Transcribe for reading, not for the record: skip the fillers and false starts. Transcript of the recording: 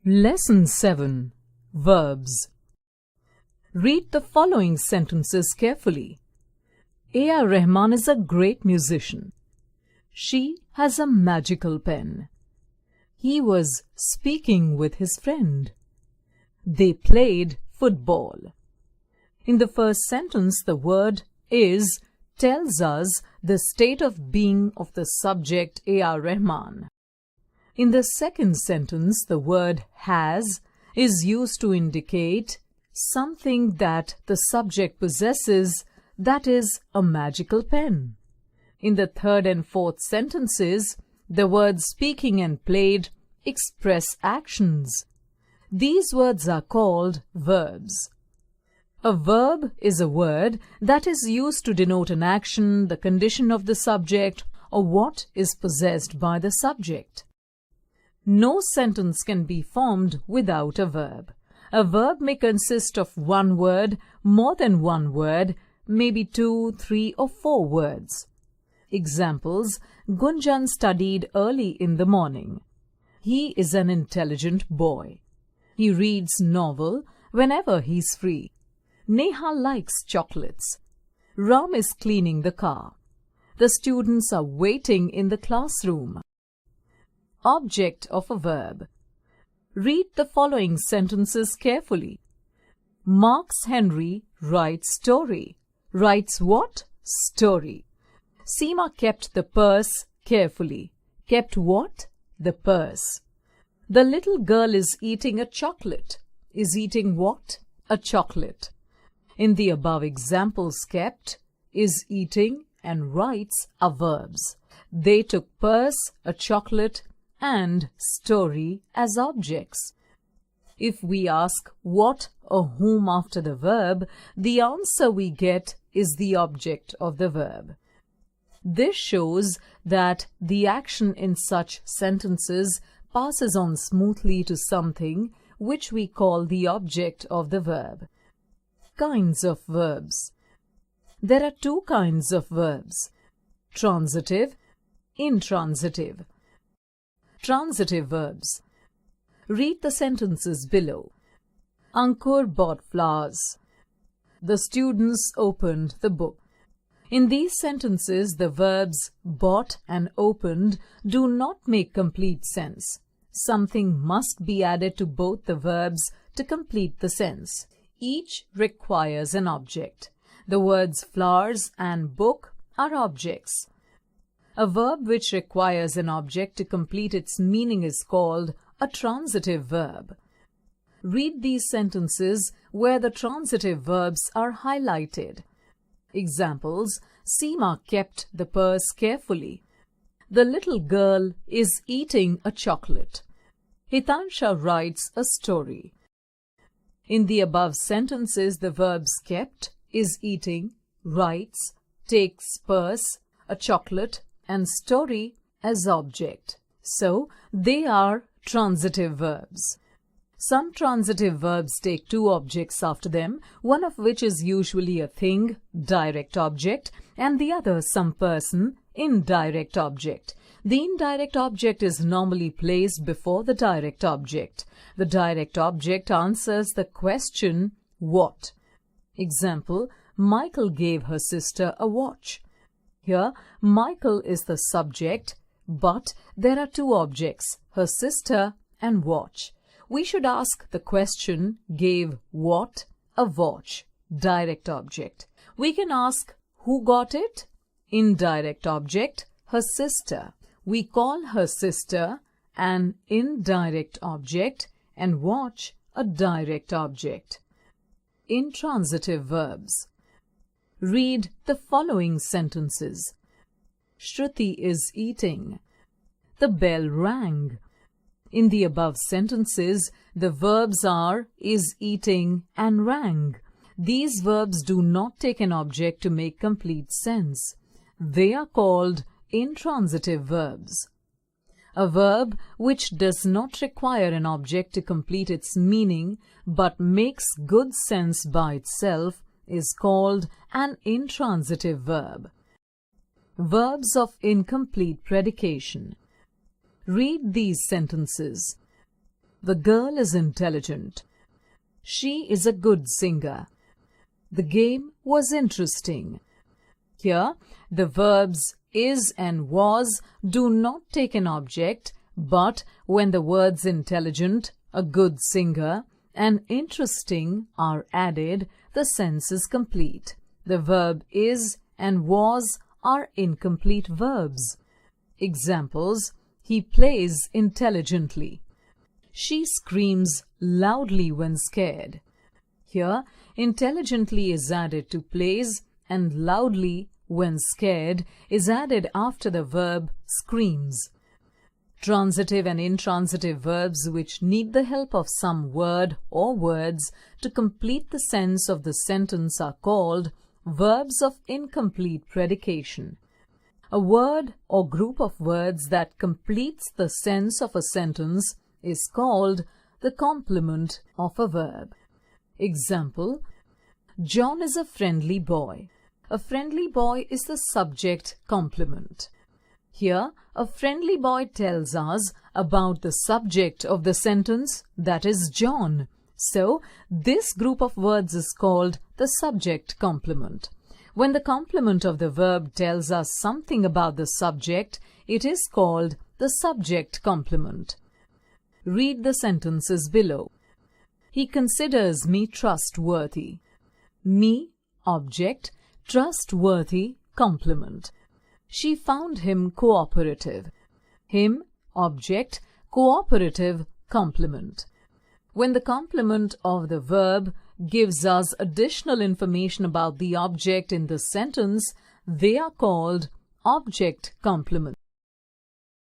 Lesson 7. Verbs. Read the following sentences carefully. A.R. Rahman is a great musician. She has a magical pen. He was speaking with his friend. They played football. In the first sentence, the word is tells us the state of being of the subject A.R. Rahman. In the second sentence, the word has is used to indicate something that the subject possesses, that is, a magical pen. In the third and fourth sentences, the words speaking and played express actions. These words are called verbs. A verb is a word that is used to denote an action, the condition of the subject, or what is possessed by the subject. No sentence can be formed without a verb. A verb may consist of one word, more than one word, maybe 2, 3 or 4 words. Examples: Gunjan studied early in the morning. He is an intelligent boy. He reads novel whenever he's free. Neha likes chocolates. Ram is cleaning the car. The students are waiting in the classroom. Object of a verb. Read the following sentences carefully. Marks Henry writes story. Writes what? Story. Seema kept the purse carefully. Kept what? The purse. The little girl is eating a chocolate. Is eating what? A chocolate. In the above examples, kept, is eating, and writes are verbs. They took purse, a chocolate, and story as objects. If we ask what or whom after the verb, the answer we get is the object of the verb. This shows that the action in such sentences passes on smoothly to something which we call the object of the verb. Kinds of verbs. There are 2 kinds of verbs: transitive, intransitive. Transitive verbs. Read the sentences below. Ankur bought flowers. The students opened the book. In these sentences, the verbs bought and opened do not make complete sense. Something must be added to both the verbs to complete the sense. Each requires an object. The words flowers and book are objects. A verb which requires an object to complete its meaning is called a transitive verb. Read these sentences where the transitive verbs are highlighted. Examples: Seema kept the purse carefully. The little girl is eating a chocolate. Hitansha writes a story. In the above sentences, the verbs kept, is eating, writes, takes purse, a chocolate, and story as object. So, they are transitive verbs. Some transitive verbs take 2 objects after them, one of which is usually a thing, direct object, and the other some person, indirect object. The indirect object is normally placed before the direct object. The direct object answers the question, what? Example: Michael gave her sister a watch. Here, Michael is the subject, but there are 2 objects, her sister and watch. We should ask the question, gave what? A watch. Direct object. We can ask, who got it? Indirect object, her sister. We call her sister an indirect object and watch a direct object. Intransitive verbs. Read the following sentences. Shruti is eating. The bell rang. In the above sentences, the verbs are is eating and rang. These verbs do not take an object to make complete sense. They are called intransitive verbs. A verb which does not require an object to complete its meaning but makes good sense by itself is called an intransitive verb. Verbs of incomplete predication. Read these sentences. The girl is intelligent. She is a good singer. The game was interesting. Here, the verbs is and was do not take an object, but when the words intelligent, a good singer, and interesting are added, the sense is complete. The verb is and was are incomplete verbs. Examples: he plays intelligently. She screams loudly when scared. Here, intelligently is added to plays and loudly when scared is added after the verb screams. Transitive and intransitive verbs which need the help of some word or words to complete the sense of the sentence are called verbs of incomplete predication. A word or group of words that completes the sense of a sentence is called the complement of a verb. Example: John is a friendly boy. A friendly boy is the subject complement. Here, a friendly boy tells us about the subject of the sentence, that is John. So, this group of words is called the subject complement. When the complement of the verb tells us something about the subject, it is called the subject complement. Read the sentences below. He considers me trustworthy. Me, object, trustworthy, complement. She found him cooperative. Him, object, cooperative, complement. When the complement of the verb gives us additional information about the object in the sentence, they are called object complements.